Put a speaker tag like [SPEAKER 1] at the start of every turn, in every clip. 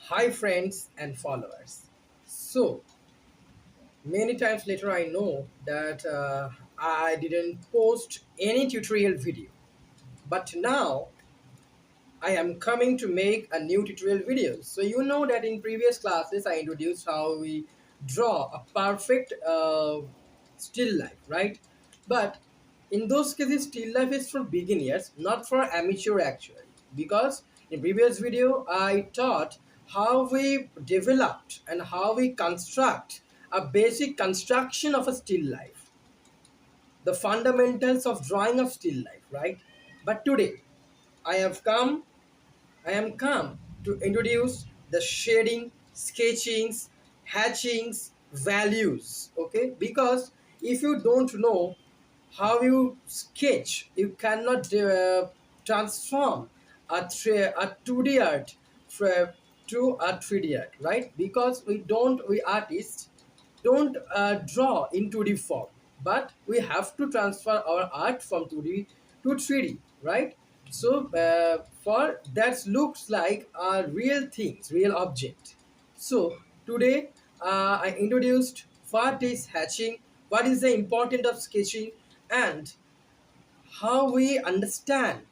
[SPEAKER 1] Hi friends and followers. So many times later I know that I didn't post any tutorial video, but now I am coming to make a new tutorial video. So you know that in previous classes I introduced how we draw a perfect still life, right? But in those cases still life is for beginners, not for amateur actually, because in previous video I taught how we developed and how we construct a basic construction of a still life, the fundamentals of drawing of still life, right? But today I have come I am come to introduce the shading, sketchings, hatchings, values. Okay, because if you don't know how you sketch, you cannot transform a 2D art to a 3D art, right? Because we artists don't draw in 2D form, but we have to transfer our art from 2D to 3D, right? So for that looks like real things, real object. So today I introduced what is hatching, what is the importance of sketching, and how we understand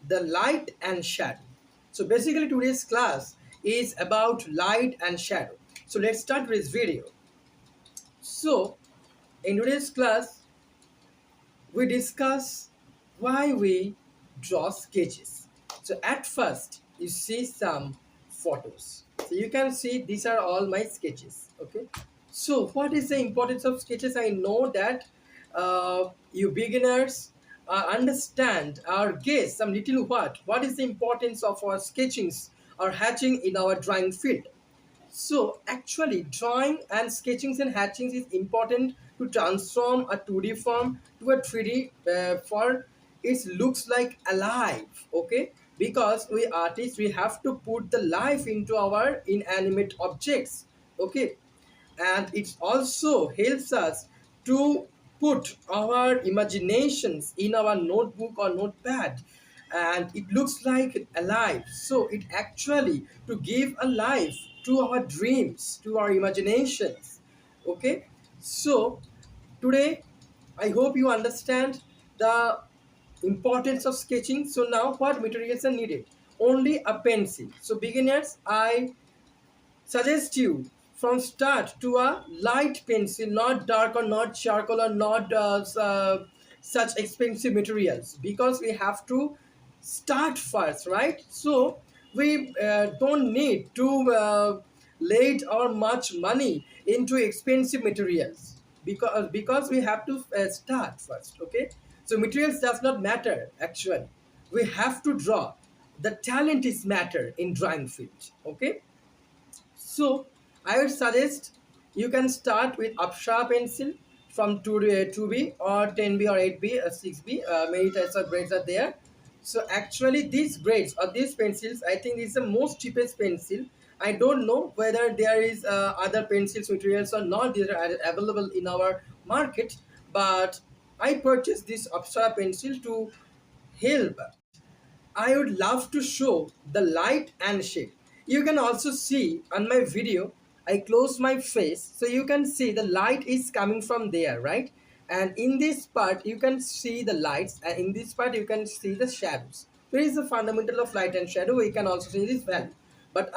[SPEAKER 1] the light and shadow. So basically today's class is about light and shadow. So let's start with this video. So in today's class we discuss why we draw sketches. So at first you see some photos, so you can see these are all my sketches. Okay, so what is the importance of sketches? I know that you beginners understand or guess some little what is the importance of our sketchings or hatching in our drawing field. So actually drawing and sketchings and hatchings is important to transform a 2D form to a 3D for it looks like alive. Okay, because we artists we have to put the life into our inanimate objects. Okay, and it also helps us to put our imaginations in our notebook or notepad, and it looks like alive, so it actually to give a life to our dreams, to our imaginations. Okay, so today I hope you understand the importance of sketching. So now what materials are needed? Only a pencil. So beginners, I suggest you from start to a light pencil, not dark or not charcoal or not such expensive materials, because we have to start first, right? So we don't need to lay our much money into expensive materials, because we have to start first. Okay, so materials does not matter actually, we have to draw. The talent is matter in drawing field. Okay, so I would suggest you can start with Apsara pencil from 2B or 10B or 8B or 6B. Many types of grades are there. So actually these grades or these pencils, I think is the most cheapest pencil. I don't know whether there is other pencils materials or not. These are available in our market, but I purchased this Apsara pencil to help. I would love to show the light and shade. You can also see on my video, I close my face, so you can see the light is coming from there, right? And in this part, you can see the lights, and in this part, you can see the shadows. There is the fundamental of light and shadow. We can also see this value. But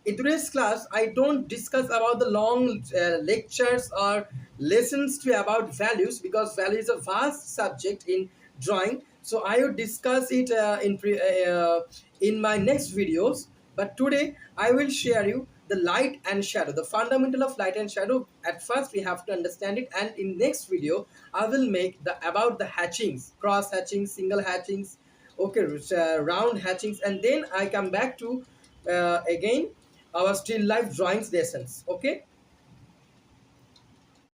[SPEAKER 1] in today's class, I don't discuss about the long lectures or lessons to about values, because value is a vast subject in drawing. So I would discuss it in my next videos. But today I will share you the light and shadow, the fundamental of light and shadow. At first we have to understand it, and in next video I will make the about the hatchings, cross hatchings, single hatchings, okay, round hatchings, and then I come back to again our still life drawings lessons. Okay,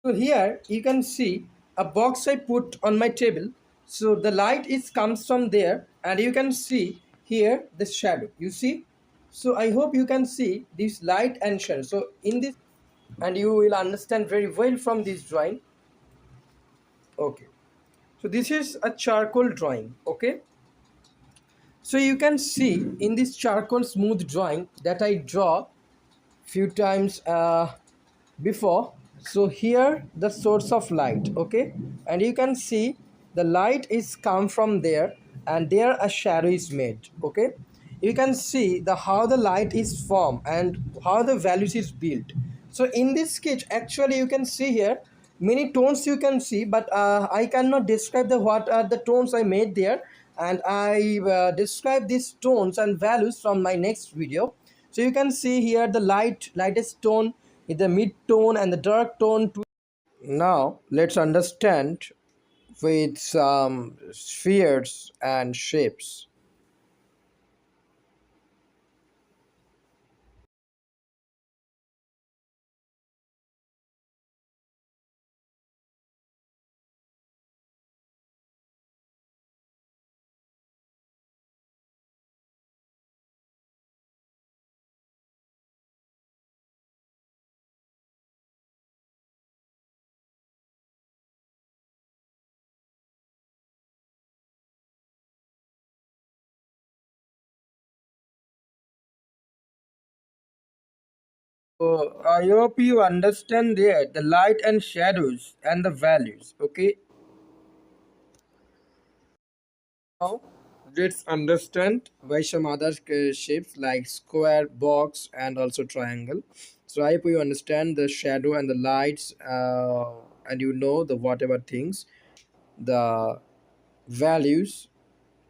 [SPEAKER 1] so here you can see a box I put on my table. So the light is comes from there, and you can see here the shadow. You see? So I hope you can see this light and shadow. So in this, and you will understand very well from this drawing. Okay. So this is a charcoal drawing. Okay. So you can see in this charcoal smooth drawing that I draw few times before. So here the source of light, okay, and you can see the light is come from there, and there a shadow is made, okay. You can see the how the light is formed and how the values is built. So in this sketch actually you can see here many tones you can see, but I cannot describe the what are the tones I made there, and I describe these tones and values from my next video. So you can see here the lightest tone, the mid tone and the dark tone. Now let's understand with some spheres and shapes. So I hope you understand there the light and shadows and the values. Okay. Now let's understand why some other shapes like square, box, and also triangle. So I hope you understand the shadow and the lights, and you know the whatever things, the values.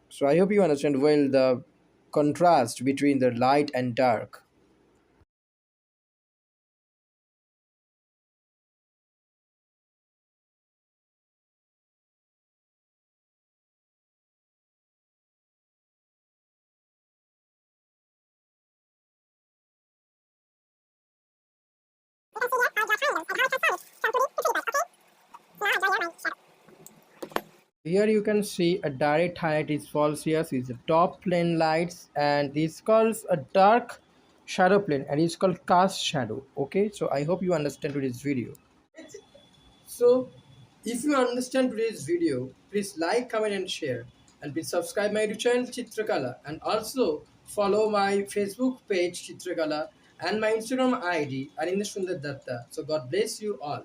[SPEAKER 1] So I hope you understand well the contrast between the light and dark. Here you can see a direct highlight is false here, so it's the top plane lights, and this calls a dark shadow plane, and it's called cast shadow. Okay, so I hope you understand today's video. So if you understand today's video, please like, comment and share, and please subscribe my YouTube channel Chitrakala, and also follow my Facebook page Chitrakala and my Instagram ID Arinda Sundar Datta. So God bless you all.